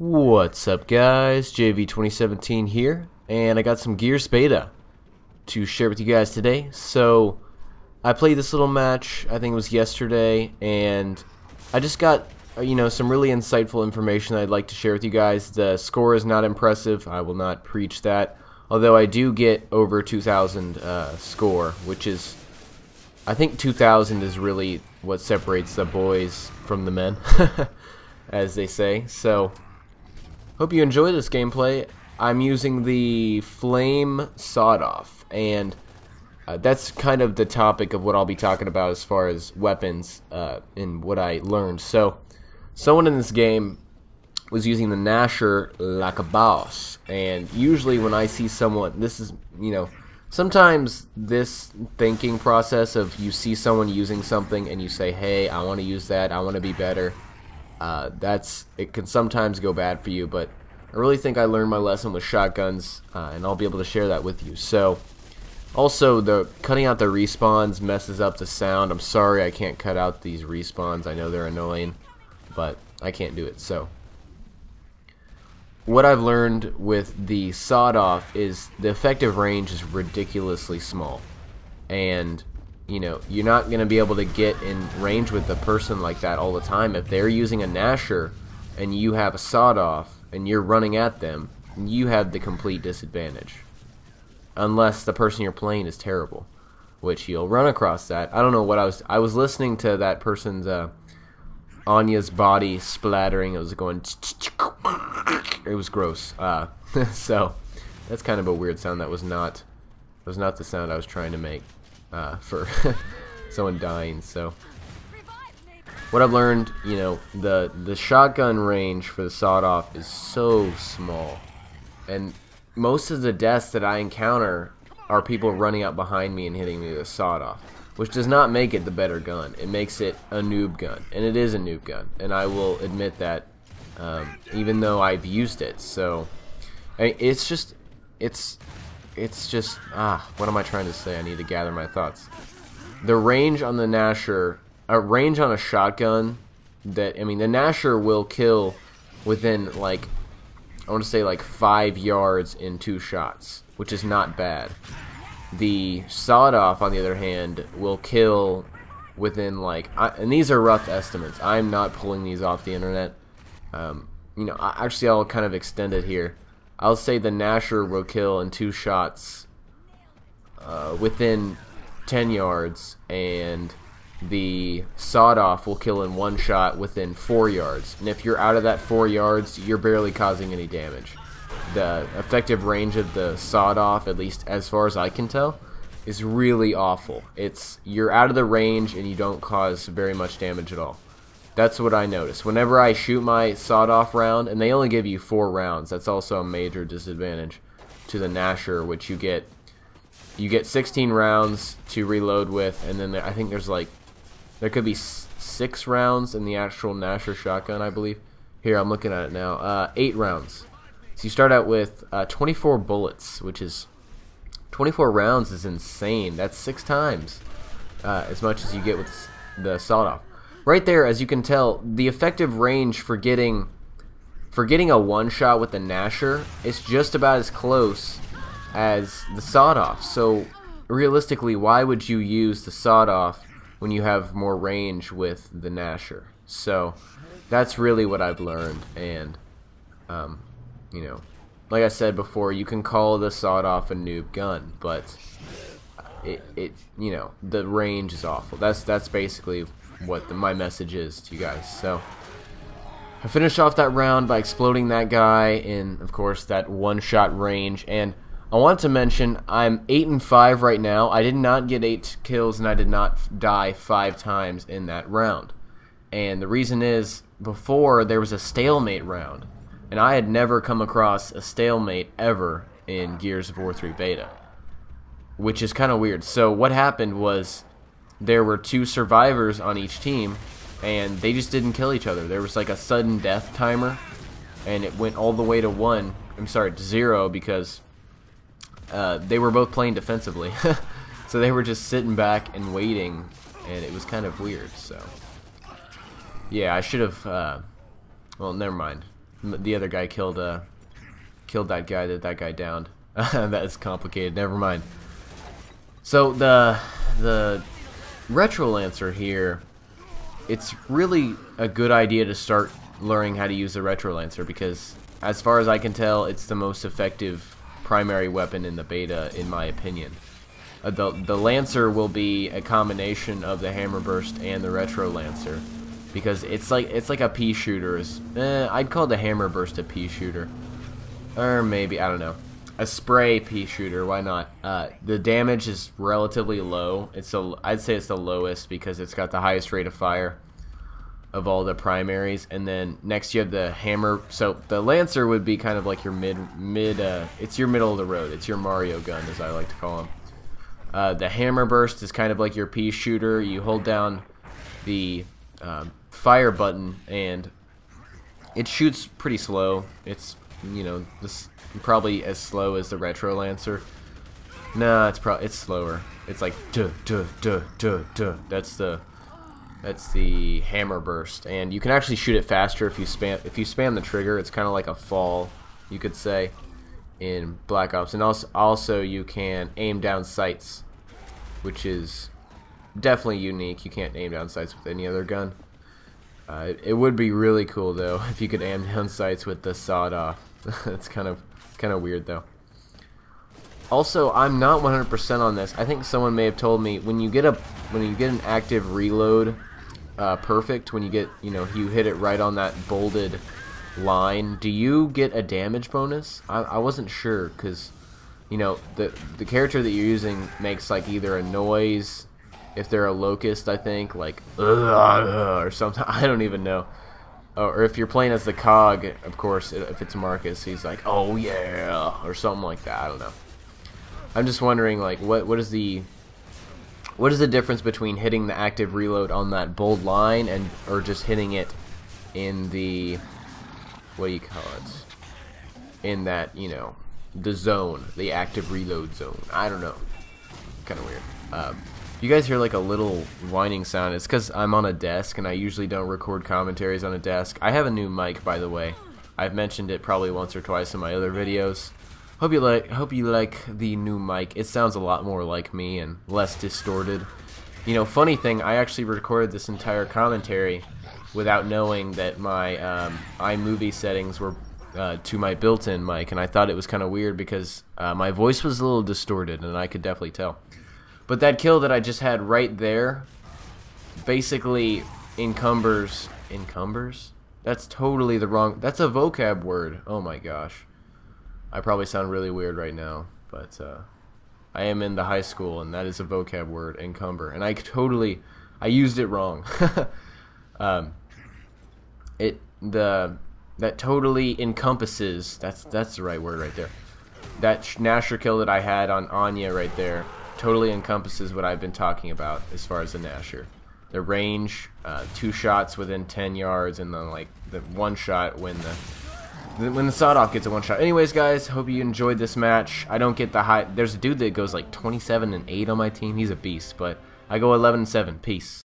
What's up, guys? JV2017 here, and I got some Gears beta to share with you guys today. So I played this little match, I think it was yesterday, and I just got some really insightful information that I'd like to share with you guys. The score is not impressive, I will not preach that, although I do get over 2,000 score, which is, I think 2,000 is really what separates the boys from the men, as they say. So hope you enjoy this gameplay. I'm using the Flame Sawed-Off, and that's kind of the topic of what I'll be talking about as far as weapons and what I learned. So, someone in this game was using the Gnasher like a boss, and usually when I see someone, this is, sometimes this thinking process of you see someone using something and you say, hey, I want to use that, I want to be better. It can sometimes go bad for you, but I really think I learned my lesson with shotguns, and I'll be able to share that with you. So, also, cutting out the respawns messes up the sound. I'm sorry I can't cut out these respawns. I know they're annoying, but I can't do it. So, what I've learned with the sawed-off is the effective range is ridiculously small, and you're not going to be able to get in range with a person like that all the time. If they're using a Gnasher and you have a sawed-off and you're running at them, you have the complete disadvantage. Unless the person you're playing is terrible, which you'll run across that. I don't know what I was listening to that person's Anya's body splattering. It was going, it was gross. So that's kind of a weird sound. That was not the sound I was trying to make for someone dying. So what I've learned, the shotgun range for the sawed-off is so small, and most of the deaths that I encounter are people running out behind me and hitting me with a sawed-off, which does not make it the better gun. It makes it a noob gun, and it is a noob gun, and I will admit that, even though I've used it. So it's just what am I trying to say? I need to gather my thoughts. The range on the Gnasher, range on a shotgun, the Gnasher will kill within, like, I want to say like 5 yards in 2 shots, which is not bad. The sawed-off, on the other hand, will kill within, like, and these are rough estimates. I'm not pulling these off the internet. Actually, I'll kind of extend it here. I'll say the Gnasher will kill in 2 shots within 10 yards, and the sawed-off will kill in 1 shot within 4 yards. And if you're out of that 4 yards, you're barely causing any damage. The effective range of the sawed-off, at least as far as I can tell, is really awful. You're out of the range and you don't cause very much damage at all. That's what I notice. Whenever I shoot my sawed-off round, and they only give you 4 rounds, that's also a major disadvantage to the Gnasher, which you get 16 rounds to reload with, and then I think there could be 6 rounds in the actual Gnasher shotgun, I believe. Here, I'm looking at it now. 8 rounds. So you start out with 24 bullets, which is 24 rounds is insane. That's 6 times as much as you get with the sawed-off. Right there, as you can tell, the effective range for getting a one-shot with the Gnasher is just about as close as the sawed-off. So realistically, why would you use the sawed-off when you have more range with the Gnasher? So that's really what I've learned, and like I said before, you can call the sawed-off a noob gun, but the range is awful. That's basically what my message is to you guys. So I finished off that round by exploding that guy in, of course, that 1-shot range. And I want to mention, I'm 8-5 right now. I did not get 8 kills, and I did not die 5 times in that round. And the reason is, before there was a stalemate round, and I had never come across a stalemate ever in Gears of War 3 beta, which is kind of weird. So what happened was, there were 2 survivors on each team, and they just didn't kill each other. There was like a sudden death timer, and it went all the way to 0, because they were both playing defensively. So they were just sitting back and waiting, and it was kind of weird. So yeah, I should have well, never mind. the other guy killed that guy that guy downed. That is complicated. Never mind. So the Retro Lancer here, it's really a good idea to start learning how to use the Retro Lancer because, as far as I can tell, it's the most effective primary weapon in the beta, in my opinion. The Lancer will be a combination of the Hammer Burst and the Retro Lancer, because it's like a pea shooter. I'd call the Hammer Burst a pea shooter, or maybe, I don't know, a spray pea shooter. Why not? The damage is relatively low. I'd say it's the lowest because it's got the highest rate of fire of all the primaries, and then next you have the Hammer. So the Lancer would be kind of like your it's your middle of the road. It's your Mario gun, as I like to call him. The Hammer Burst is kind of like your pea shooter. You hold down the fire button and it shoots pretty slow. It's, you know, probably as slow as the Retro Lancer. Nah, it's slower. It's like duh duh duh duh duh. That's the Hammer Burst, and you can actually shoot it faster if you spam the trigger. It's kind of like a fall, you could say, in Black Ops. And also you can aim down sights, which is definitely unique. You can't aim down sights with any other gun. It would be really cool though if you could aim down sights with the sawed off. It's kind of weird though. Also, I'm not 100% on this. I think someone may have told me when you get an active reload perfect, when you get, you hit it right on that bolded line, do you get a damage bonus? I wasn't sure, because the character that you're using makes like either a noise if they're a locust, I think, like or something. I don't even know. Or if you're playing as the cog, of course, if it's Marcus, he's like, oh yeah, or something like that. I don't know. I'm just wondering, like, what is the difference between hitting the active reload on that bold line or just hitting it in the, what do you call it, in that, the zone, the active reload zone. I don't know. Kind of weird. You guys hear like a little whining sound. It's because I'm on a desk and I usually don't record commentaries on a desk. I have a new mic, by the way. I've mentioned it probably once or twice in my other videos. Hope you like the new mic. It sounds a lot more like me and less distorted. Funny thing, I actually recorded this entire commentary without knowing that my iMovie settings were to my built-in mic, and I thought it was kind of weird because my voice was a little distorted, and I could definitely tell. But that kill that I just had right there basically encumbers? That's totally the wrong, that's a vocab word. Oh my gosh. I probably sound really weird right now, but I am in the high school, and that is a vocab word, encumber, and I used it wrong. That totally encompasses, that's the right word right there. That Gnasher kill that I had on Anya right there totally encompasses what I've been talking about as far as the Gnasher. The range, 2 shots within 10 yards, and then like the 1 shot when the sawed-off gets a 1 shot. Anyways, guys, hope you enjoyed this match. I don't get the high. There's a dude that goes like 27-8 on my team. He's a beast, but I go 11-7. Peace.